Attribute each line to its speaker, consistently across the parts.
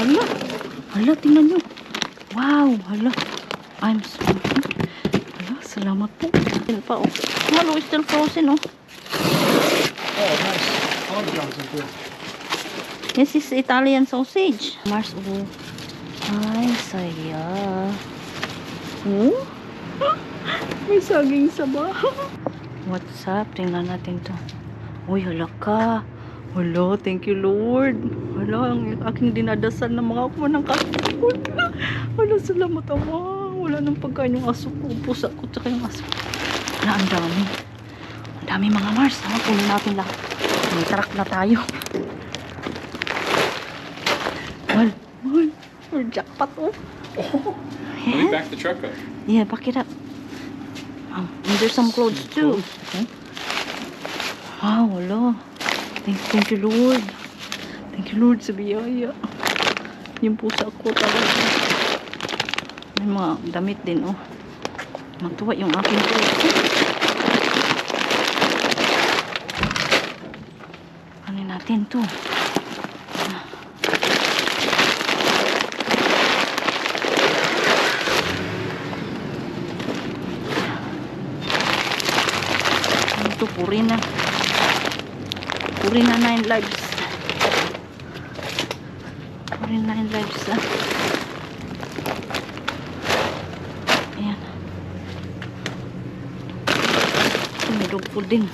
Speaker 1: Hala. Hala, tingnan nyo. Wow, hala. I'm so... Hala, salamat po. Yan pa, oh. Hello, it's still frozen, oh.
Speaker 2: Oh, nice. I love jams are good.
Speaker 1: This is Italian sausage. Mars, oh. Ay, saya. Oh? May saging saba. What's up? Tingnan natin to. Uy, hala ka. Hala, thank you Lord. Hala, ang aking dinadasal ng mga kumanang kasunod. Hala, salamat Ama. Wala nang pagkain yung aso ko. Pusa ko tsaka yung aso. Hala, ang dami. Ang dami mga Mars. Punin natin lahat. May truck na tayo. Well, we're jackpot, oh.
Speaker 2: Let me back the truck up.
Speaker 1: Yeah, back it up. Oh, and there's some clothes too. Wow, wala. Thank you, Lord. Thank you, Lord, sa biyaya. Yung pusa ko talaga. May mga damit din, oh. Natuwa yung aking clothes. Ano natin to? Ito, Purina 9 lives. Purina 9 lives. Ayan. May dog food din.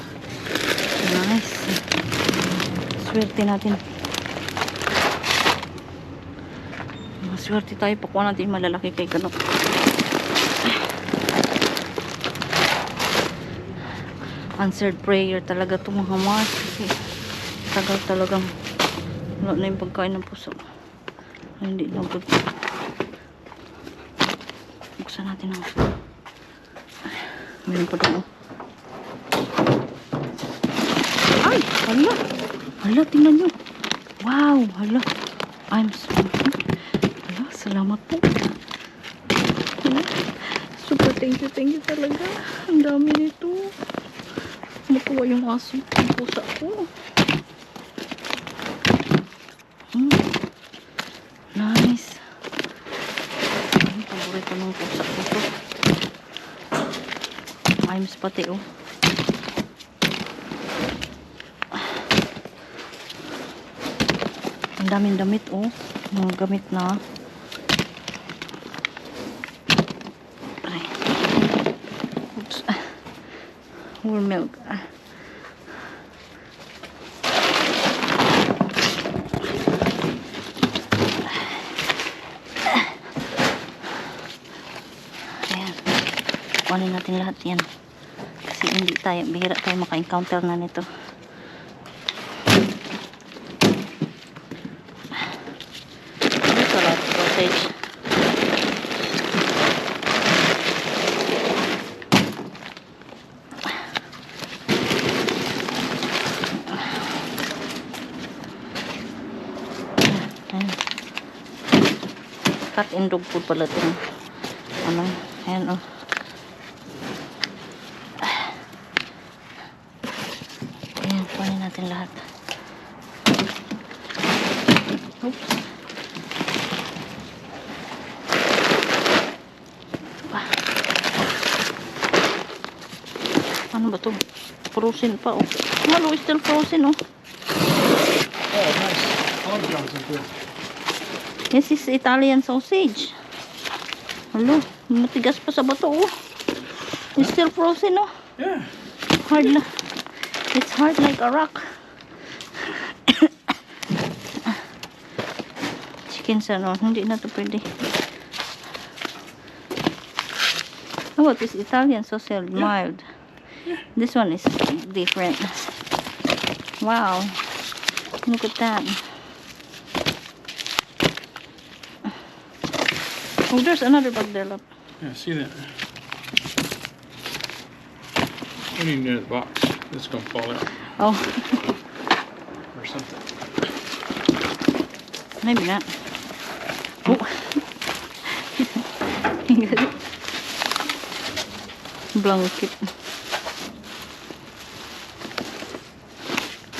Speaker 1: Nice. Swerte natin. Swerte tayo. Pakuha natin malalaki kay Kanok. Answered prayer talaga ito mga Mars, kasi tagal talagang wala na yung pagkain ng puso. Hindi na good. Buksan natin ang meron pa doon. Ay! Hala! Hala, tingnan nyo. Wow! Hala! I'm so... Hala, salamat po. Hala. Super thank you talaga. Ang dami nito. Natuwa yung aso, yung pusa ko. Nice. Ang paborito ng pusa ko to. Ayos pati, oh. Ang daming damit, oh. Mga gamit na. Ay. Oops. Whole milk. Ayan. Kuhanin natin lahat yan. Kasi hindi tayo, bihira tayo maka-encounter na nito. There's a lot of sausage. Cut and dog food pala ito. Ano? Ayan, oh. Ayan, kuhanin natin lahat. Oops. Ano ba ito? Frozen pa, oh. Hello, it's still frozen, oh.
Speaker 2: Oh, nice. I love jams are good.
Speaker 1: This is Italian sausage. Hello, matigas pa sa bato, oh. It's still frozen, oh.
Speaker 2: Yeah.
Speaker 1: Hard na. It's hard like a rock. Chicken sa no, hindi na to pwede. How about this Italian sausage? Mild. This one is different. Wow. Look at that. Oh, there's another bag there, look.
Speaker 2: Yeah, see that? What do you near the box? It's gonna fall out
Speaker 1: Oh,
Speaker 2: or something.
Speaker 1: maybe not. Oh. Blanket.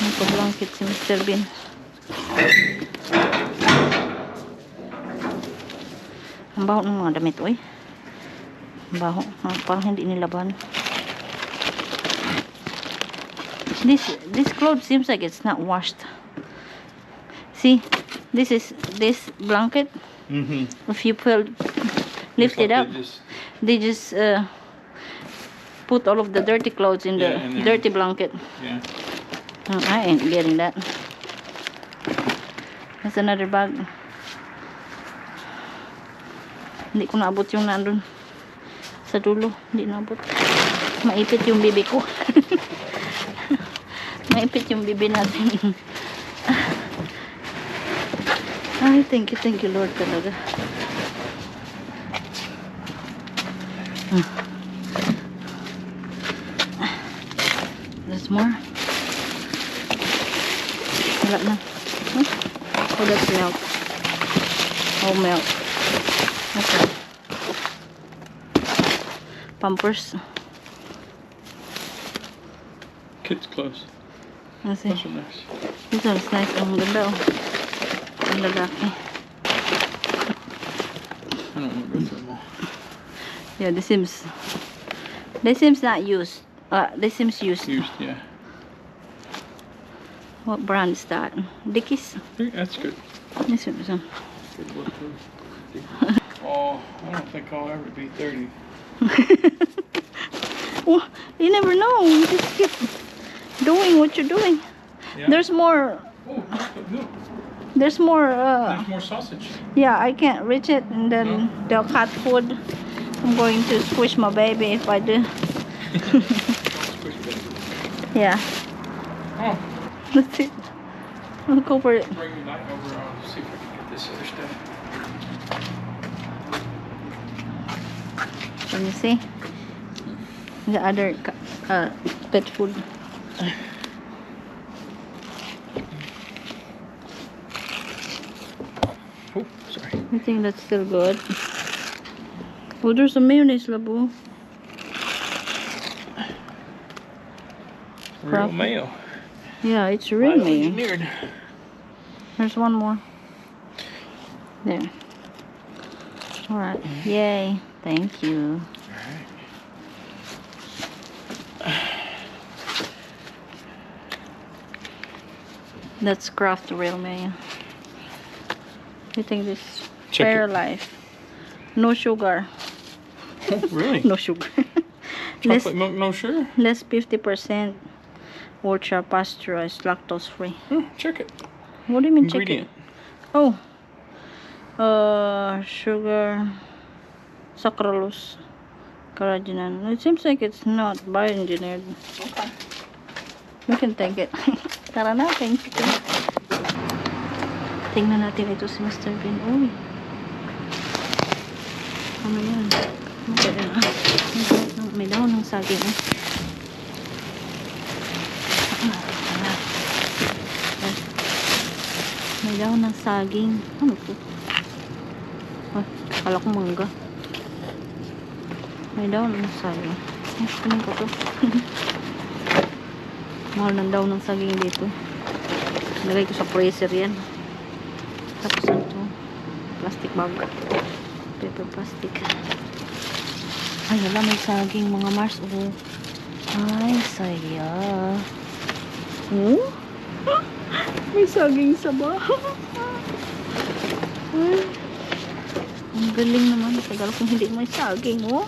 Speaker 1: May pa-blanket si Mr. Bean. Ang baho ng mga damit, oy. Ang baho. Parang hindi nilaban. This clothes seems like it's not washed. See, this blanket. If you lift it up, they just put all of the dirty clothes in the dirty blanket.
Speaker 2: Yeah.
Speaker 1: I ain't getting that. That's another bag. Hindi ko naabot yung nandun sa dulo. Hindi naabot. Maipit yung bibi ko. Maipit yung bibi natin. Ay, thank you Lord talaga. There's more. Wala na. Oh, that's milk. Oh, milk. Okay. Pampers.
Speaker 2: Kids' clothes.
Speaker 1: Let's see.
Speaker 2: Those are nice.
Speaker 1: This one's nice. Ang ganda, oh. Ang lalaki.
Speaker 2: I don't want to go through them all.
Speaker 1: Yeah, this seems not used. This seems used.
Speaker 2: Used, yeah.
Speaker 1: What brand is that? Dickies?
Speaker 2: That's good.
Speaker 1: This one.
Speaker 2: Good work, too. Oh, I don't think I'll ever be 30.
Speaker 1: Well, you never know. You just keep doing what you're doing.
Speaker 2: Yeah.
Speaker 1: There's more.
Speaker 2: Oh, chocolate milk.
Speaker 1: There's more.
Speaker 2: There's more sausage.
Speaker 1: Yeah, I can't reach it, and then the cat food. I'm going to squish my baby if I do.
Speaker 2: Squish bit.
Speaker 1: Yeah,
Speaker 2: Oh,
Speaker 1: that's it. I'll go for it.
Speaker 2: bring the knife over. I'll see if I can get this other stuff.
Speaker 1: Can you see the other pet food?
Speaker 2: Oh, sorry.
Speaker 1: I think that's still good. Oh, there's some mayonnaise, Labo.
Speaker 2: Real
Speaker 1: Craft-
Speaker 2: mayo.
Speaker 1: Yeah, it's real
Speaker 2: Highly
Speaker 1: mayo.
Speaker 2: engineered.
Speaker 1: There's one more. There. Alright. Yay. Thank you. That's Kraft real mayo. I think this
Speaker 2: Check
Speaker 1: Fair
Speaker 2: it.
Speaker 1: Life. No sugar.
Speaker 2: Oh, really?
Speaker 1: No sugar. less,
Speaker 2: Chocolate milk, no sugar?
Speaker 1: less 50% ultra pasteurized, lactose free.
Speaker 2: Oh, check it.
Speaker 1: What do you mean check it?
Speaker 2: Ingredient.
Speaker 1: Oh. Sugar, sucralose, carrageenan. It seems like it's not bioengineered.
Speaker 2: Okay.
Speaker 1: We can take it. Tara na, thank you. Tingnan natin ito si Mr. Bean. Uy. Ano yan? May daon ng saging. May daon ng saging. Ano to? Ay, kala ko mangga. May daon ng saging. Ay, kunin ko to. Mahal ng daon ng saging dito. Nilagay ko sa freezer yan. Tapos ito, plastic bag. Paper plastic. Ay, wala, may saging mga Mars. Oh. Ay, saya. Oh? May saging sa bahay. Ay. Ang galing naman. Tagal kung hindi may saging, oh.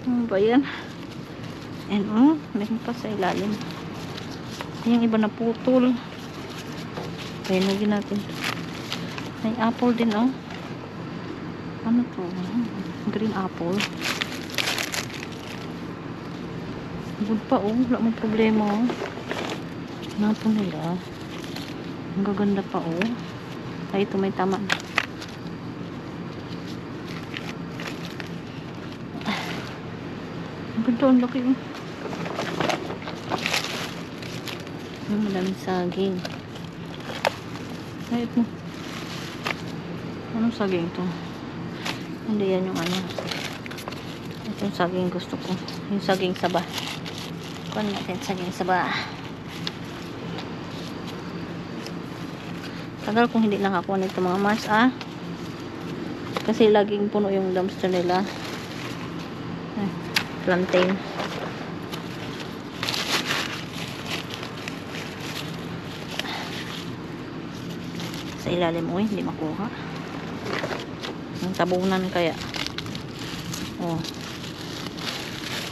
Speaker 1: Ano ba yan? And, meron pa sa ilalim. Yung iba na putol. Kaya lagyan natin. May apple din, oh. Ano to? Green apple. Good pa, oh. Wala mong problema, oh. Napo nila. Ang gaganda pa, oh. Ay, ito may tama. Ang ganda, ang laki, oh. Madaming saging. Ay, ito. Anong saging to? Hindi yan yung ano. Ito yung saging gusto ko. Yung saging saba. Kunin natin saging saba. Tagal kung hindi nakakuha nito mga Mars, ah. Kasi laging puno yung dumpster nila. Plantain. Sa ilalim mo, hindi makuha. Ang tabunan kaya. Oh.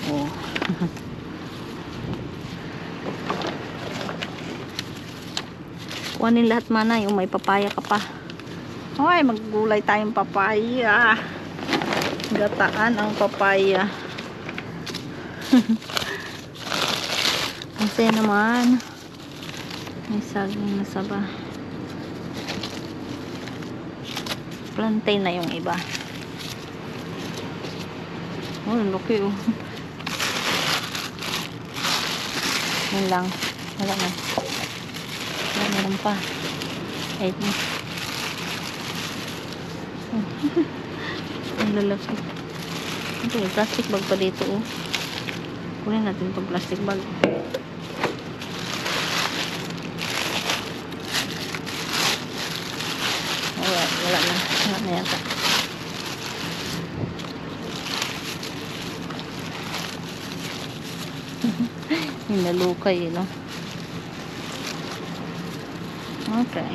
Speaker 1: Oh. Kuhanin lahat mana, yung may papaya ka pa. Hoy, maggulay tayong papaya. Gataan ang papaya. Ang saya naman. May saging na saba. Plantain na yung iba. Oh, laki oh. Yan lang. Wala na. Meron pa. Ay, ang lalaki. Ito, plastic bag pa dito oh. Kunin natin itong plastic bag. Alright, wala na. Wala na yata. Yung nalukay no? Okay.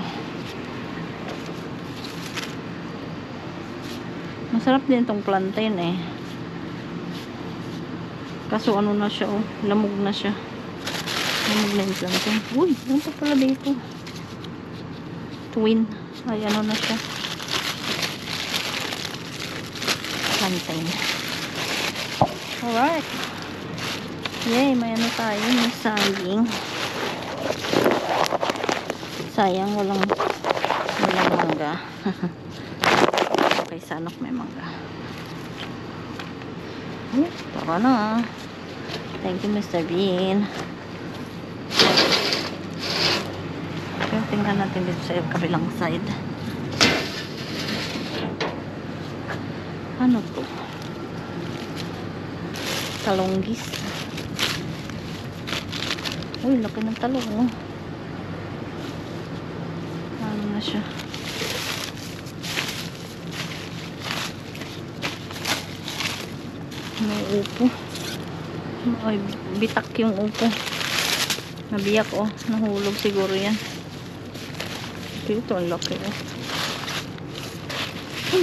Speaker 1: Masarap din itong plantain eh. Kaso ano na siya oh. Lamog na siya. Lamog na yung plantain. Uy, ano pa pala dito? Twin. Ay, ano na siya? Plantain. Alright. Yay, may ano tayo. May saging. Sayang, walang mangga. Okay, sanok may mangga. Tara na. Thank you, Mr. Bean. Okay, tingnan natin dito sa kabilang side. Ano to? Talonggis. Uy, laki ng talong, oh. Ano na siya? May upo. Ay, bitak yung upo. Nabiyak, oh. Nahulog siguro yan. Ito, ang laki, oh.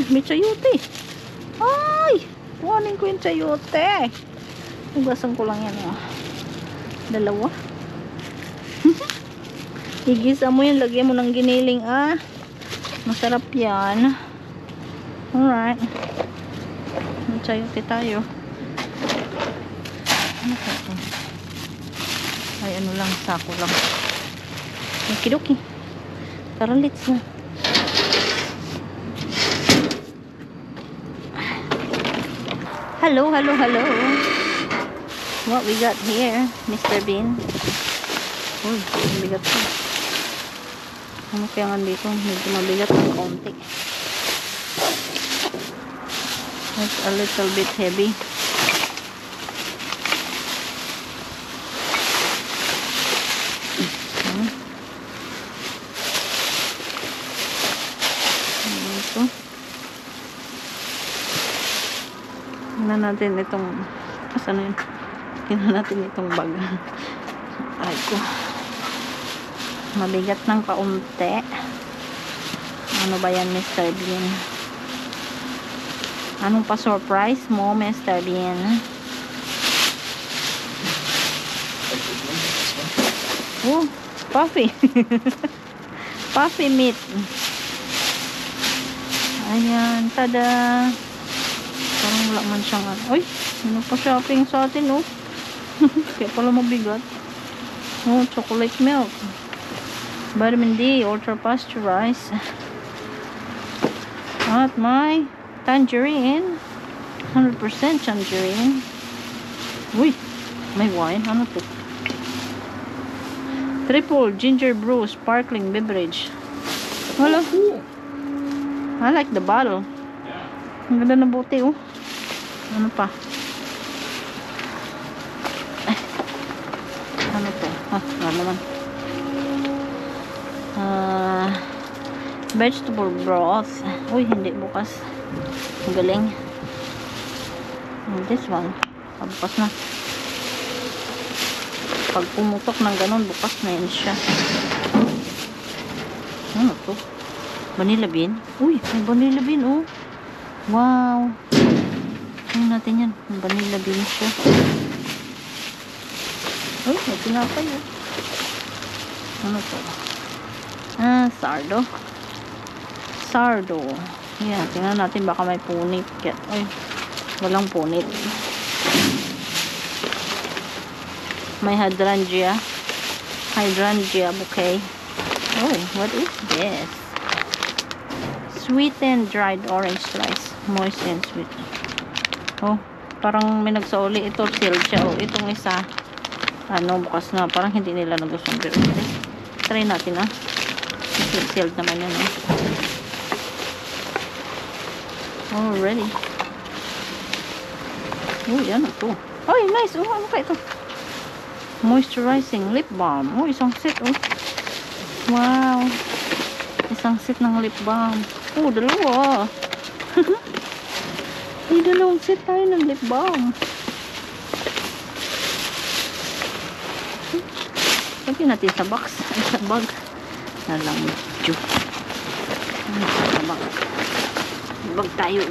Speaker 1: May chayote. Ay! Kuhanin ko yung chayote. Hugasan ko lang yan, oh. Dalawa. Igisa mo yan, lagyan mo ng giniling, ah. Masarap yan. Alright. Chayote tayo. Ano ka ito? Ay, ano lang, sako lang. Okidoki. Tara, let's na. Hello, hello, hello. What we got here, Mr. Bean? Uy, mabigat po. Ano kaya nga dito? Medyo mabigat ng konti. It's a little bit heavy. Ito. Tingnan natin itong asan na yun? Tingnan natin itong bag. Ay ko. Mabigat ng kaunti. Ano ba yan, Mr. Bean? Anong pa-surprise mo, Mr. Bean? Oh, puffy. Puffy meat. Ayan, tada. Parang wala man siyang uy, ano pa shopping sa atin, oh. Kaya pala mabigat. Oh, chocolate milk. Vitamin D, ultra pasteurized. At my tangerine. 100% tangerine. Uy, may wine. Ano to? Triple ginger brew sparkling beverage. Hello. I like the bottle. Ang ganda na bote, oh. Ano pa? Ano to? Ano naman? Vegetable broth. Uy, hindi bukas. Ang galing. And this one, bukas na. Pag pumutok ng ganun, bukas na yun siya. Ano to? Vanilla bean? Uy, may vanilla bean, oh. Wow. Tingnan natin yan. May vanilla bean siya. Uy, may tinapay, oh. Ano to? Sardo. Sardo. Yan, tingnan natin baka may punit. Ay, walang punit. May hydrangea. Hydrangea bouquet. Oh, what is this? Sweetened dried orange slice. Moist and sweet. Oh, parang may nagsauli. Ito, sealed siya. Oh, itong isa. Ano, bukas na. Parang hindi nila nagustuhan. Pero, try natin, ah. Sealed naman yan, oh. Already. Uy, ano to? Ay, nice. Oh, ano ka ito? Moisturizing lip balm. Oh, isang set, oh. Wow. Isang set ng lip balm. Oh, dalawa. Ay, dalawang set tayo ng lip balm. Lagyan natin sa box. Ay, sa bag. Nalang medyo. Sa bag. Bag tayo.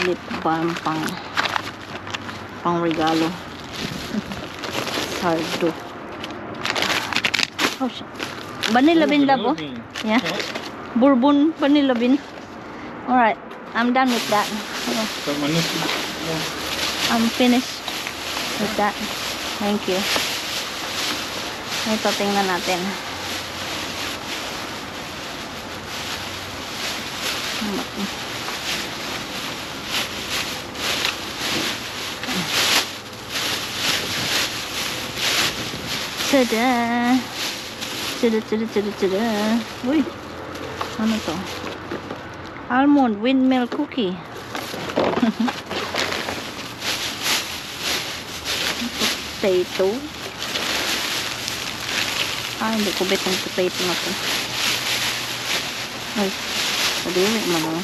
Speaker 1: Lip balm pang regalo. Sardo. Oh shit. Vanilla bean labo. Yeah. Bourbon vanilla bean. Alright. I'm done with that. I'm finished with that. Thank you. Ito, tingnan natin. Tada! Tada! Uy! Ano to? Almond windmill cookie. Potato. Hindi ko bet ang potato na to. Ay, padiri man, oh.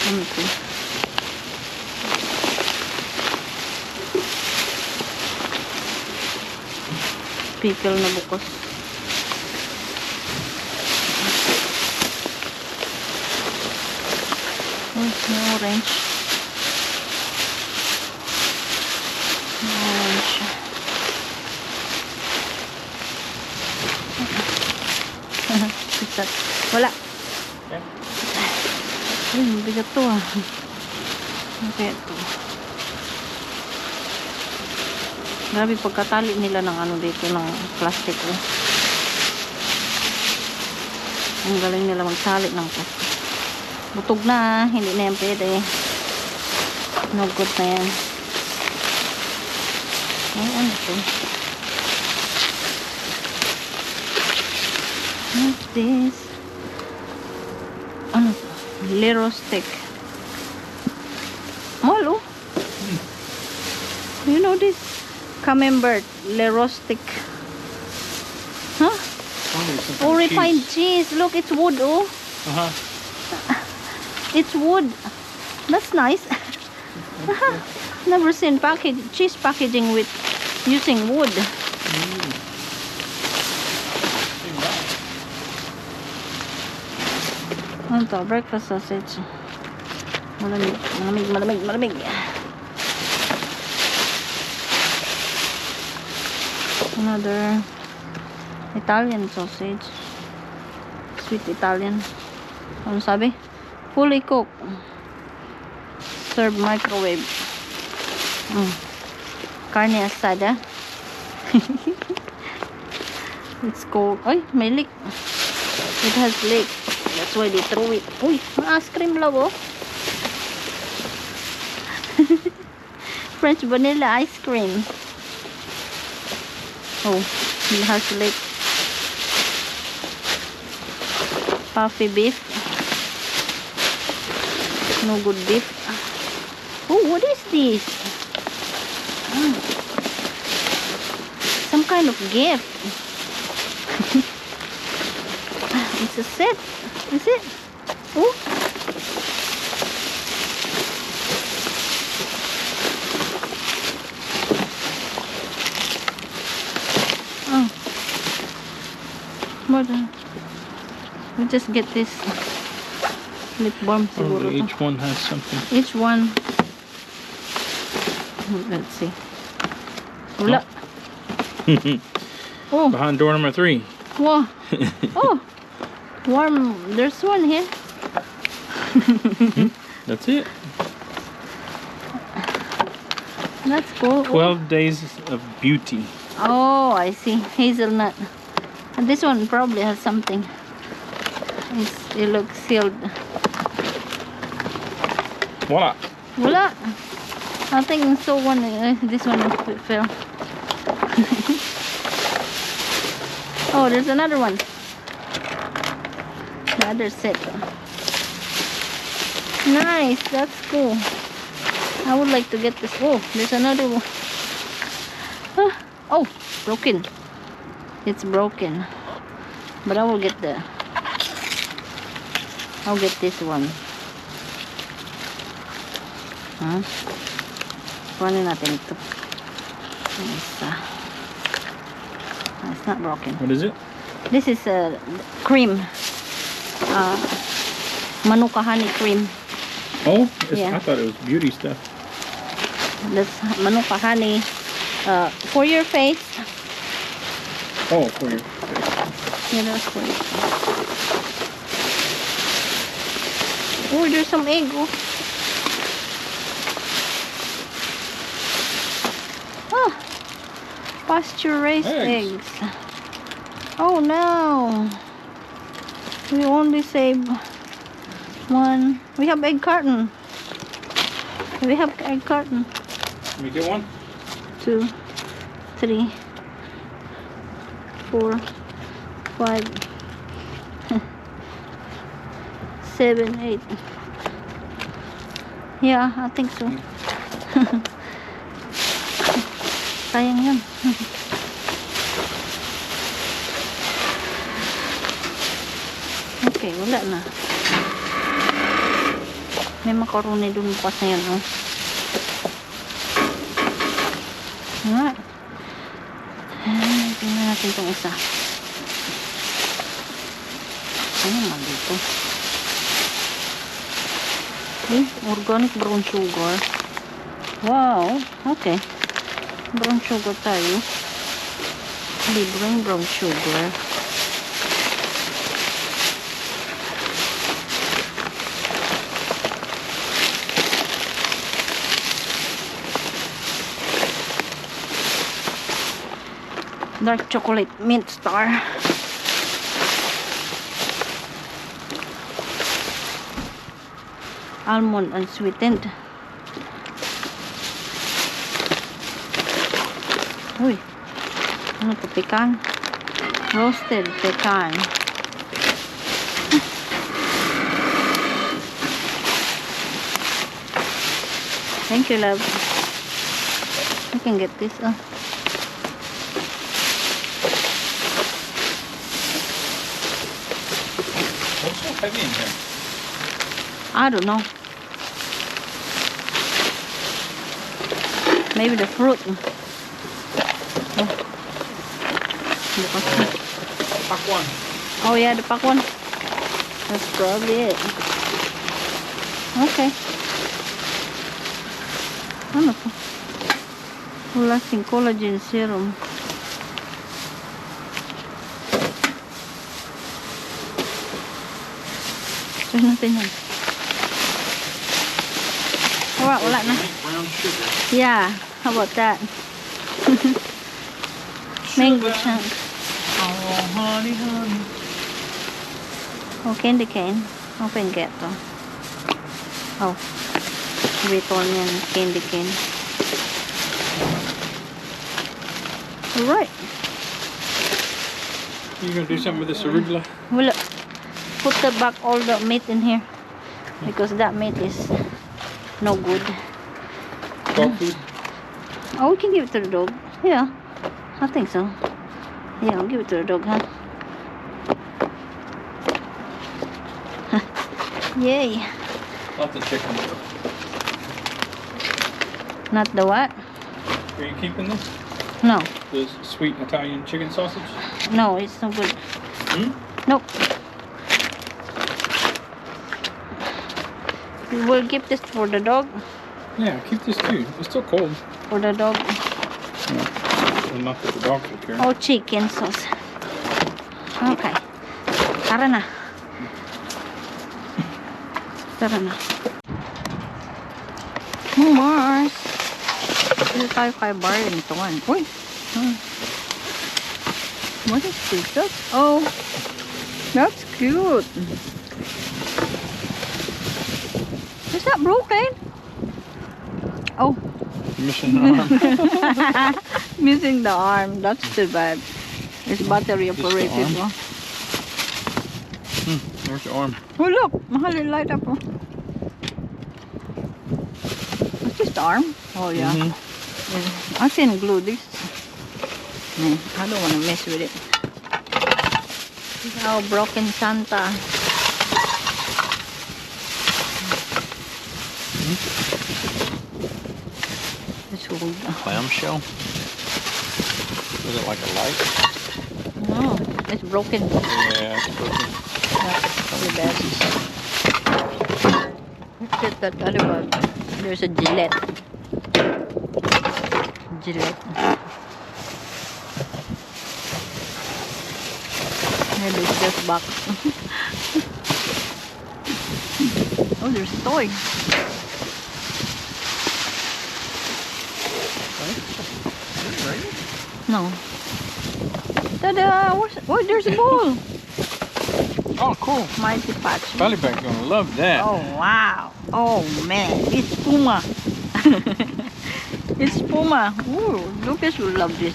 Speaker 1: Ano to? Pickle na bukas. May orange. Orange. Wala. Ay, mabigat to, ah. Okay, ito. Grabe pagkatali nila ng ano dito, ng plastic, oh. Ang galing nila magtali ng plastic. Butog na, hindi na yan pwede. No good na yan. Ay, ano ito? What's this? Ano ito? Lero stick. Malo? You know this? Camembert. Lero stick. Huh? Oh, refined cheese. Look, it's wood, oh.
Speaker 2: Uh-huh.
Speaker 1: It's wood. That's nice. Never seen cheese packaging with using wood. Ano to? Breakfast sausage. Malamig. Another Italian sausage. Sweet Italian. Ano sabi? Fully cooked. Serve microwave. Carne asada. It's cold. Ay, may leak. It has leak. That's why they throw it. Uy, may ice cream lang, oh. French vanilla ice cream. Oh, it has leak. Puffy beef. No good beef. Oh, what is this? Some kind of gift. It's a set. Is it? Oh. Oh. More than. We just get this lip balm. siguro to.
Speaker 2: Each one has something.
Speaker 1: Each one. Let's see. Wala. Oh.
Speaker 2: Behind door number 3.
Speaker 1: Wow. Oh. Warm. There's one here.
Speaker 2: That's it.
Speaker 1: That's cool.
Speaker 2: 12 days of beauty.
Speaker 1: Oh, I see. Hazelnut. And this one probably has something. It looks sealed.
Speaker 2: Voila.
Speaker 1: Wala. I think so one. This one fell. Oh, there's another one. The other set. Nice. That's cool. I would like to get this. Oh, there's another one. Ah, oh, broken. It's broken. But I will get the. I'll get this one. Huh? Kuhanin natin ito. It's not broken.
Speaker 2: What is it?
Speaker 1: This is a cream. Manuka honey cream.
Speaker 2: Oh,
Speaker 1: Yeah.
Speaker 2: I thought it was beauty stuff.
Speaker 1: That's Manuka honey for your face.
Speaker 2: Oh, for your
Speaker 1: Yeah, that's for you. Oh, there's some egg. Oh. Ah, pasture-raised
Speaker 2: Eggs.
Speaker 1: eggs. Oh no. We only save one. We have egg carton. We have egg carton.
Speaker 2: Let me get one.
Speaker 1: 2, 3, 4, 5, 7, 8. Yeah, I think so. Sayang yan. Okay, wala na. May macaroni dun pa sa yan, oh. Nga. Tingnan natin itong isa. Ano naman dito? Organic brown sugar. Wow. Okay. Brown sugar tayo. Libreng brown sugar. Dark chocolate mint star. Almond unsweetened. Uy. Ano to? Pecan? Roasted pecan. Thank you, love. I can get this. Oh.
Speaker 2: What's so heavy in here?
Speaker 1: I don't know. Maybe the fruit. Oh.
Speaker 2: Pack one.
Speaker 1: Oh yeah, the pack one. That's probably it. Okay. Ano to? Lasting collagen serum. Try natin yan. Wala na.
Speaker 2: Brown sugar.
Speaker 1: Yeah, how about that? Mango chunk.
Speaker 2: Oh, honey, honey.
Speaker 1: Oh, candy cane. Open get to. Oh. Victorian candy cane. Alright.
Speaker 2: You gonna do something with this arugula?
Speaker 1: Well, put back all the meat in here. Because that meat is no good.
Speaker 2: Dog food?
Speaker 1: Oh, we can give it to the dog. Yeah, I think so. Yeah, I'll give it to the dog, huh? Yay.
Speaker 2: Not the chicken.
Speaker 1: Not the what?
Speaker 2: Are you keeping this?
Speaker 1: No.
Speaker 2: The sweet Italian chicken sausage?
Speaker 1: No, it's no good.
Speaker 2: Hmm?
Speaker 1: Nope. We'll keep this for the dog.
Speaker 2: Yeah, keep this too. It's still cold.
Speaker 1: For the dog.
Speaker 2: Well, not that the dogs will care.
Speaker 1: Oh, chicken sauce. Okay. Tara na. Tara na. Mars. Dito tayo kay Barrington. Uy. What is this? Oh. That's cute. Is that broken? Oh.
Speaker 2: Missing the arm.
Speaker 1: Missing the arm. That's too bad. It's battery
Speaker 2: Just the
Speaker 1: operated.
Speaker 2: arm?
Speaker 1: Oh.
Speaker 2: Where's the arm?
Speaker 1: Oh look, mahal yung light up. Oh. What's this, the arm? Oh yeah.
Speaker 2: Mhm.
Speaker 1: Yeah. I can glue this. No, I don't want to mess with it. Oh, broken Santa. Let's hold.
Speaker 2: Clamshell? Is it like a light?
Speaker 1: No, it's broken.
Speaker 2: Yeah, it's broken.
Speaker 1: That's probably bad. Let's get that other one. There's a Gillette. Gillette. Maybe it's just box. Oh, there's a toy. No. Ta-da! Oh, there's a ball.
Speaker 2: Oh, cool.
Speaker 1: Mighty Patch.
Speaker 2: Valley Bag's gonna love that.
Speaker 1: Oh, wow. Oh, man. It's Puma. It's Puma. Ooh, Lucas will love this.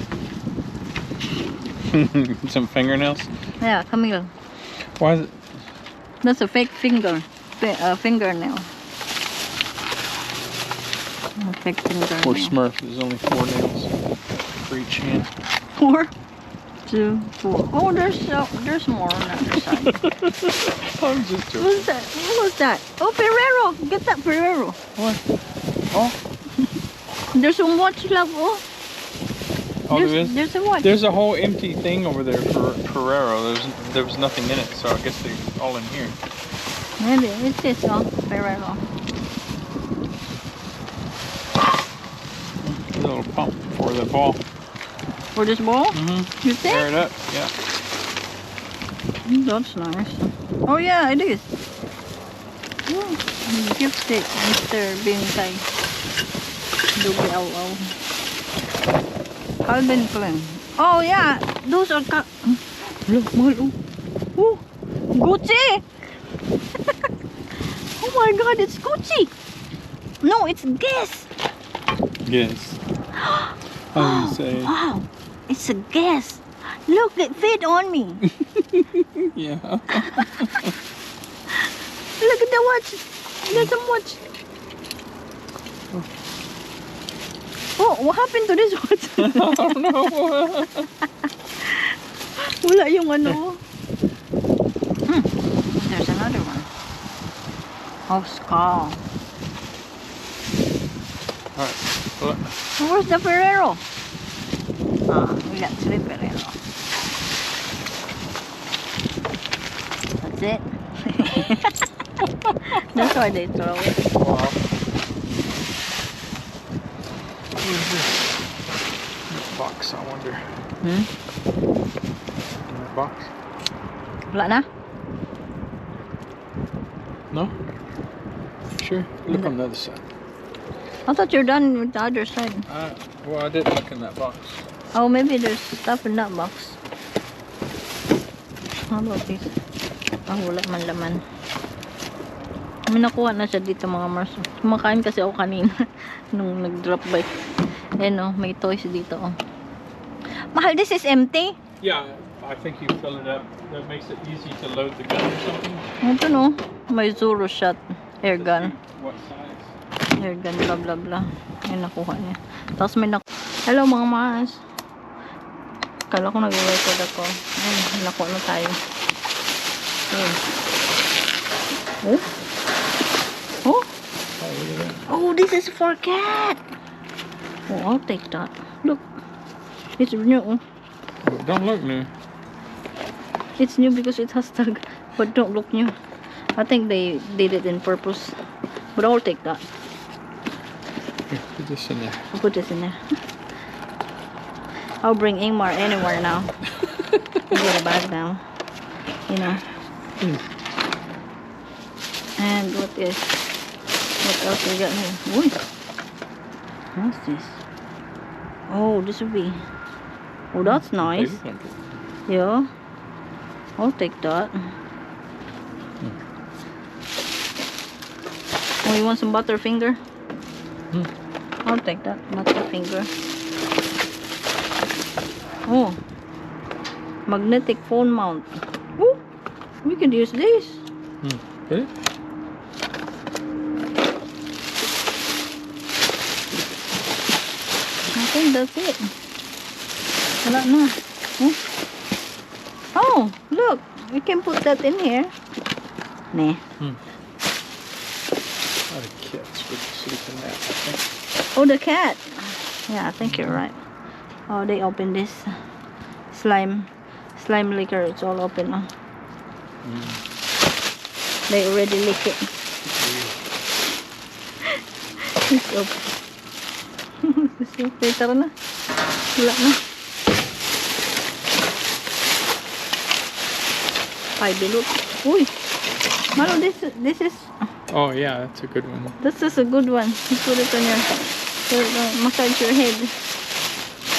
Speaker 2: Some fingernails.
Speaker 1: Yeah, come here.
Speaker 2: Why is it?
Speaker 1: That's a fake finger. Fingernail. A fake fingernail.
Speaker 2: Poor Smurf. There's only 4 nails for each hand.
Speaker 1: 4, 2, 4. Oh, there's more on the other side.
Speaker 2: I'm just joking.
Speaker 1: What's that? What was that? Oh, Ferrero. Get that Ferrero. What? Oh. There's a watch, love. Oh.
Speaker 2: Oh, there is?
Speaker 1: There's a watch.
Speaker 2: There's a whole empty thing over there for Ferrero. There was nothing in it, so I guess they're all in here.
Speaker 1: Maybe it's this one, Ferrero.
Speaker 2: A little pump for the ball.
Speaker 1: For this ball?
Speaker 2: Mm-hmm.
Speaker 1: You think?
Speaker 2: Tear it up, yeah.
Speaker 1: That's nice. Oh yeah, it is. Oh, gift it, Mr. Bintay. WLO. Calvin Klein. Oh yeah, those are look, mahal. Oh, Gucci. Oh my God, it's Gucci. No, it's Guess.
Speaker 2: Yes. How do you say?
Speaker 1: Wow, it's a Guess. Look, it fit on me.
Speaker 2: Yeah.
Speaker 1: Look at the watch. There's a watch. Oh, what happened to this watch?
Speaker 2: I don't know.
Speaker 1: Wala yung ano. There's another one. Oh, skull.
Speaker 2: Alright. Well,
Speaker 1: Where's the Ferrero? Ah, we got 3 Ferrero. That's it. That's why they throw it.
Speaker 2: wow. What is this? This box, I wonder.
Speaker 1: Hmm?
Speaker 2: In the box?
Speaker 1: Wala na?
Speaker 2: No? Sure. Look on the other side.
Speaker 1: I thought you're done with the other side.
Speaker 2: Well, I didn't look in that box.
Speaker 1: Oh, maybe there's stuff in that box. How about this? Ah, wala man laman. May nakuha na siya dito mga Mars. Kumakain kasi ako kanina nung nag-drop by. Ayan o, may toys dito o. Mahal, this is empty?
Speaker 2: Yeah, I think you fill it up. That makes it easy to load the gun or something.
Speaker 1: Ito no, may Zoro shot. Air gun.
Speaker 2: What size?
Speaker 1: Air gun, blah blah blah. Yung nakuha niya. Tapos may Hello mga mas. Kala ko nag-record ako. Ayun, nakuha na tayo. Ayun. Oh? Oh? Oh, this is for cat. Oh, I'll take that. Look. It's new.
Speaker 2: Don't look new.
Speaker 1: It's new because it has tag. But don't look new. I think they did it in purpose. But I'll take that.
Speaker 2: Here, put this in there.
Speaker 1: I'll put this in there. I'll bring Ingmar anywhere now. I'll get a bag now. You know. And what else we got here? Ooh. What's this? Oh, this would be. Oh, that's nice. Yeah. I'll take that. Oh, you want some Butterfinger? I'll take that Butterfinger. Oh, magnetic phone mount. Oh, we could use this.
Speaker 2: Okay.
Speaker 1: I think that's it. Wala na. Oh, look. We can put that in here. Nah.
Speaker 2: Oh, the kids would sleep in that, I think.
Speaker 1: Oh, the cat. Yeah, I think you're right. Oh, they open this slime liquor. It's all open now. They already lick it. It's open. It's open. Tara na. Wala na. Ay, bilot. Uy. Malo, this is.
Speaker 2: Oh yeah, that's a good one.
Speaker 1: This is a good one. You put it on your massage your head.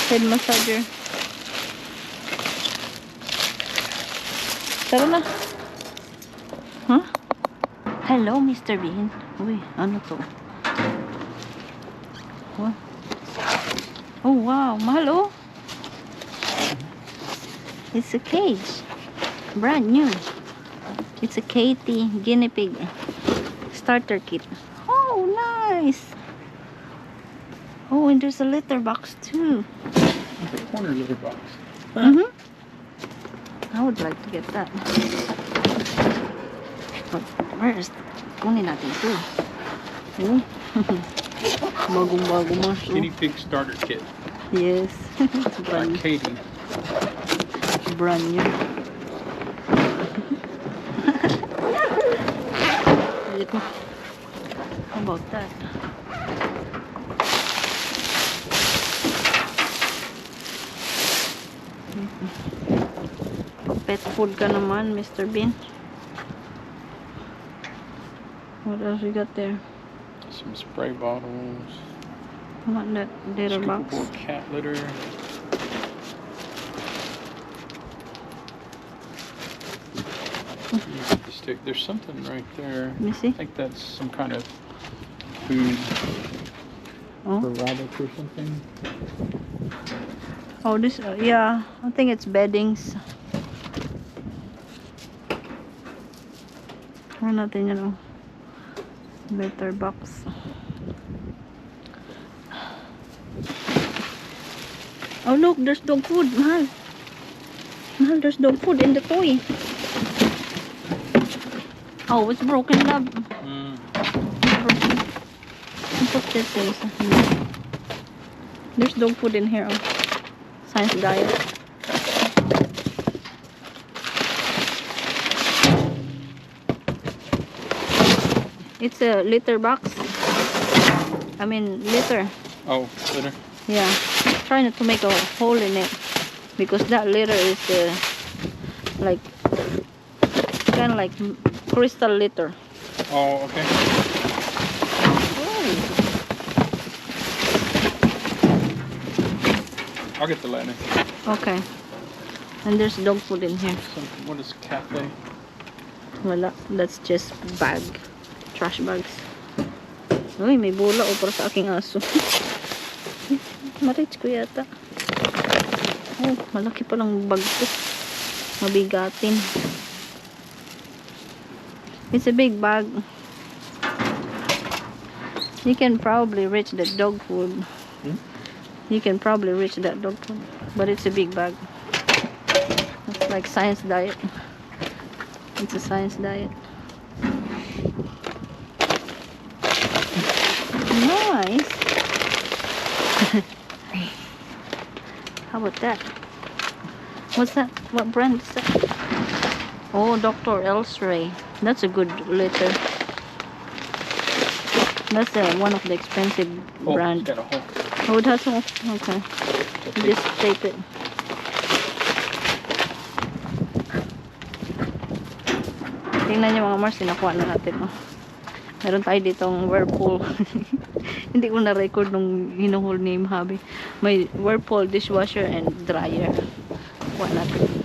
Speaker 1: Head massager. Tara na. Huh? Hello, Mr. Bean. Uy, ano to? What? Oh, wow. Mahal, oh. It's a cage. Brand new. It's a Katie guinea pig starter kit. Oh, nice. Oh, and there's a litter box too.
Speaker 2: The corner litter box.
Speaker 1: I would like to get that. But where is kunin natin ito? Oh. Bagong-bago mas.
Speaker 2: Guinea pig starter kit.
Speaker 1: Yes. It's
Speaker 2: By
Speaker 1: brand,
Speaker 2: Katie.
Speaker 1: brand new. How about that? Pet food ka naman, Mr. Bean. What else we got there?
Speaker 2: Some spray bottles.
Speaker 1: What that litter box?
Speaker 2: Scoopable cat litter. Stick. There's something right there.
Speaker 1: Let me see.
Speaker 2: I think that's some kind of food
Speaker 1: Oh,
Speaker 2: for rabbits or something.
Speaker 1: oh, this. Yeah, I think it's beddings. Ano natin yun, oh. Litter box. Oh, look, there's dog food. Mahal. Mahal, there's dog food in the toy. Oh, it's broken, love. Broken. Put this in. There's dog food in here. Oh. Science diet. It's a litter box. I mean, litter.
Speaker 2: Oh, litter.
Speaker 1: Yeah. Try not to make a hole in it. Because that litter is like kind of like crystal litter.
Speaker 2: Oh, okay. I'll get the lighter.
Speaker 1: Okay. And there's dog food in here.
Speaker 2: What is cafe?
Speaker 1: Wala. That's just bag. Trash bags. Uy, may bola o para sa aking aso. Marich ko yata. Oh, malaki palang bag ko. Mabigatin. It's a big bag. You can probably reach that dog food.
Speaker 2: Hmm?
Speaker 1: You can probably reach that dog food, but it's a big bag. It's like science diet. It's a science diet. Nice. How about that? What's that? What brand is that? Oh, Dr. Elsray. That's a good litter. That's one of the expensive
Speaker 2: Oh,
Speaker 1: brand.
Speaker 2: it's got a hole.
Speaker 1: Oh, that's all. Okay. You just tape it. Tingnan nyo mga Mars, sinakuha na natin. Oh. Meron tayo ditong Whirlpool. Hindi ko na-record nung hinuhol ni Habi. May Whirlpool dishwasher and dryer. Kuha natin.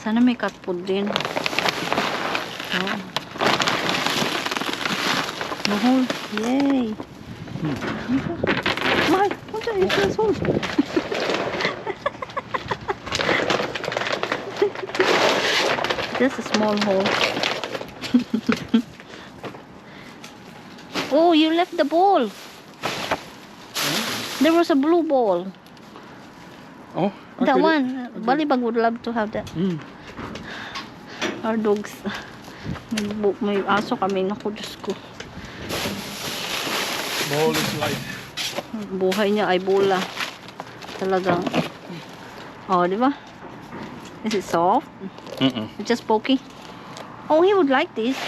Speaker 1: Sana may cat food din. Oh. Mahal. Yay. Mahal. What's that? It's this hole. Just a small hole. Oh, you left the ball. There was a blue ball.
Speaker 2: Oh,
Speaker 1: That
Speaker 2: okay.
Speaker 1: one. Balibag would love to have that. Our dogs. May aso kami. Naku, Diyos ko.
Speaker 2: Ball is life.
Speaker 1: Buhay niya ay bola. Talagang. Oh, di ba? Is it soft? It's just pokey. Oh, he would like this.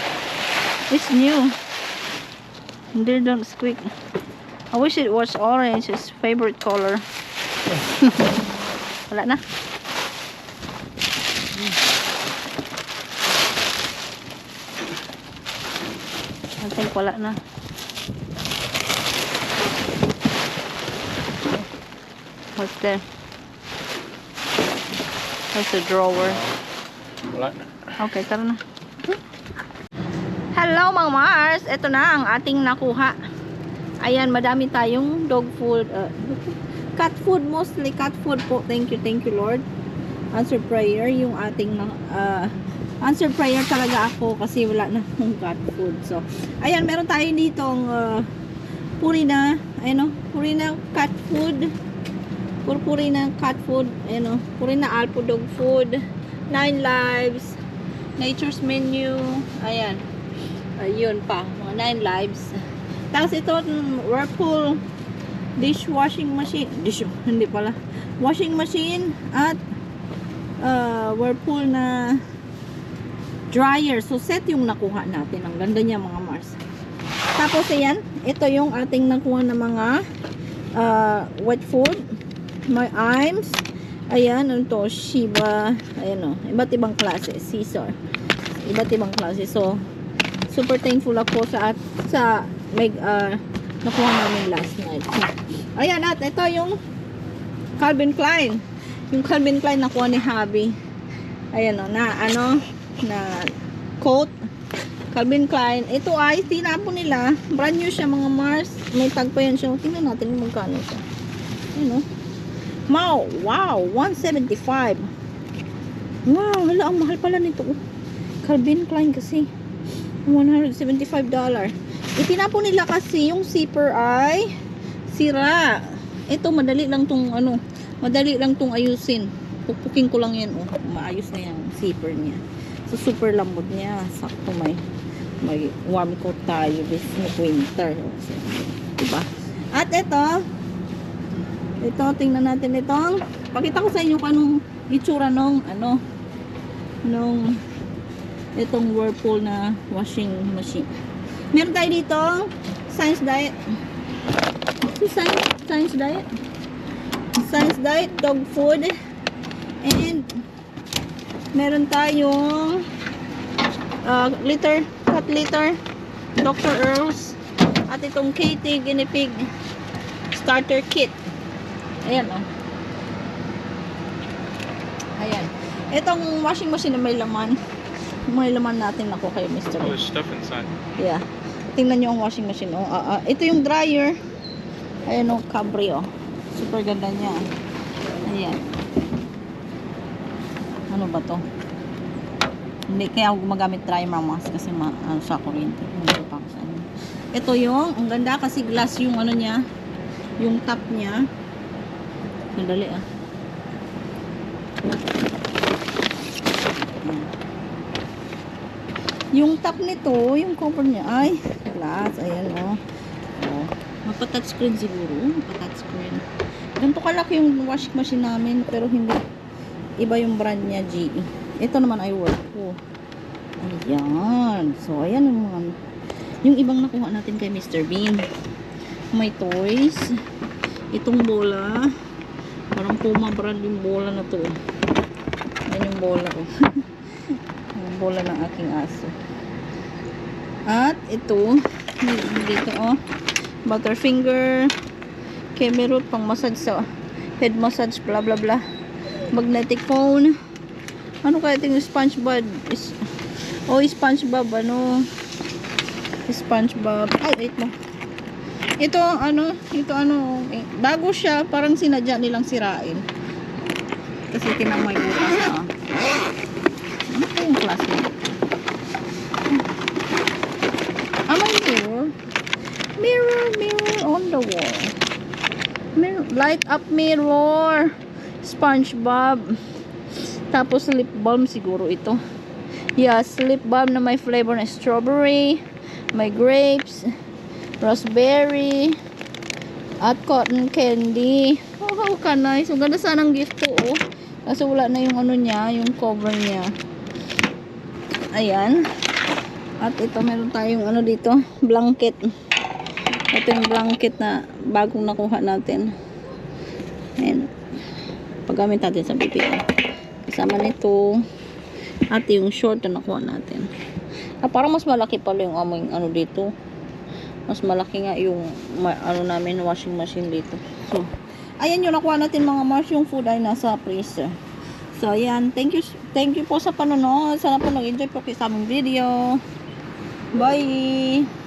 Speaker 1: It's new. They don't squeak. I wish it was orange. His favorite color. Wala na. I think wala na. What's there? That's a drawer.
Speaker 2: Wala.
Speaker 1: Okay, tara na. Hello mga Mars! Ito na ang ating nakuha. Ayan, madami tayong dog food. Cat food, mostly cat food po. Thank you Lord. Answer prayer, yung ating answer prayer talaga ako kasi wala na akong cat food. So, ayan, meron tayo ditong Purina, ayun o, Purina cat food. Purina cat food, ayun o, Purina Alpo dog food, 9 lives, Nature's Menu, ayan. Ayun pa, mga 9 lives. Tapos ito, Whirlpool dishwashing machine. Hindi pala. Washing machine at Whirlpool na dryer. So, set yung nakuha natin. Ang ganda niya mga Mars. Tapos, ayan. Ito yung ating nakuha na mga wet food. My Iams. Ayan. Ano to? Shiba. Ayan o. Iba't ibang klase. Caesar. Iba't ibang klase. So, super thankful ako sa nakuha namin last night. Ayan, at ito yung Calvin Klein. Yung Calvin Klein nakuha ni Habi. Ayan o, na coat. Calvin Klein. Ito ay tinapon nila. Brand new siya mga Mars. May tag pa yan siya. Tingnan natin kung magkano siya. Ayan o. Wow, 175. Wow, hala, ang mahal pala nito. Calvin Klein kasi. $175. Itinapon nila kasi yung zipper ay sira. Ito madali lang tong ayusin. Puppukin ko lang yan, oh. Maayos na yung zipper niya. So super lambot niya. Sakto may warm coat tayo this winter. So, diba? At ito tingnan natin itong. Pakita ko sa inyo kung anong itsura nung itong Whirlpool na washing machine. Meron tayo dito Science Diet. Science Diet dog food. And meron tayong cat litter, Dr. Earls. At itong Katie Guinea Pig starter kit. Ayan o. Ayan. Itong washing machine na may laman. May laman natin ako kay Mr.
Speaker 2: Oh, there's stuff inside.
Speaker 1: Yeah. Tingnan nyo ang washing machine. Oh, ito yung dryer. Ayan o, Cabri o. Super ganda niya. Ayan. Ano ba to? Hindi, kaya ako gumagamit dry mask kasi sa kuryente. Hindi pa ako sa ano. Ito yung, ang ganda kasi glass yung ano niya, yung top niya. Sandali ah. Yung top nito, yung cover niya, ay, glass, ayan oh. Oh, mapa-touchscreen siguro, mapa-touchscreen. Ganito kalaki yung washing machine namin, pero hindi, iba yung brand niya, GE. Ito naman ay work ko. Ayan. So, ayan yung mga, yung ibang nakuha natin kay Mr. Bean. May toys. Itong bola. Parang Puma brand yung bola na to. Ayan yung bola ko. Yung bola ng aking aso. At ito, dito oh, Butterfinger, Kemerut, pang massage sa head massage, blah blah blah. Magnetic phone. Ano kaya ito yung SpongeBob? SpongeBob, ano? SpongeBob. Ay, wait mo. Ito, ano, bago siya, parang sinadya nilang sirain. Kasi kinamay bukas ah. Ano pa yung klase nito? May mirror. Mirror on the wall. Light up mirror. SpongeBob. Tapos lip balm siguro ito. Yes, lip balm na may flavor na strawberry, may grapes, raspberry, at cotton candy. Oh, how ka nice. Ang ganda sanang gift to, oh. Kasi wala na yung ano niya, yung cover niya. Ayan. At ito, meron tayong ano dito, blanket. Ito yung blanket na bagong nakuha natin. Ayan. Paggamit natin sa BPL. Kasama nito. At yung short na nakuha natin. Parang mas malaki pala yung aming ano dito. Mas malaki nga yung ano namin, washing machine dito. So, ayan yung nakuha natin mga Mars. Yung food ay nasa freezer. So, ayan. Thank you po sa panonood. Sana po nag-enjoy po kayo sa aming video. Bye!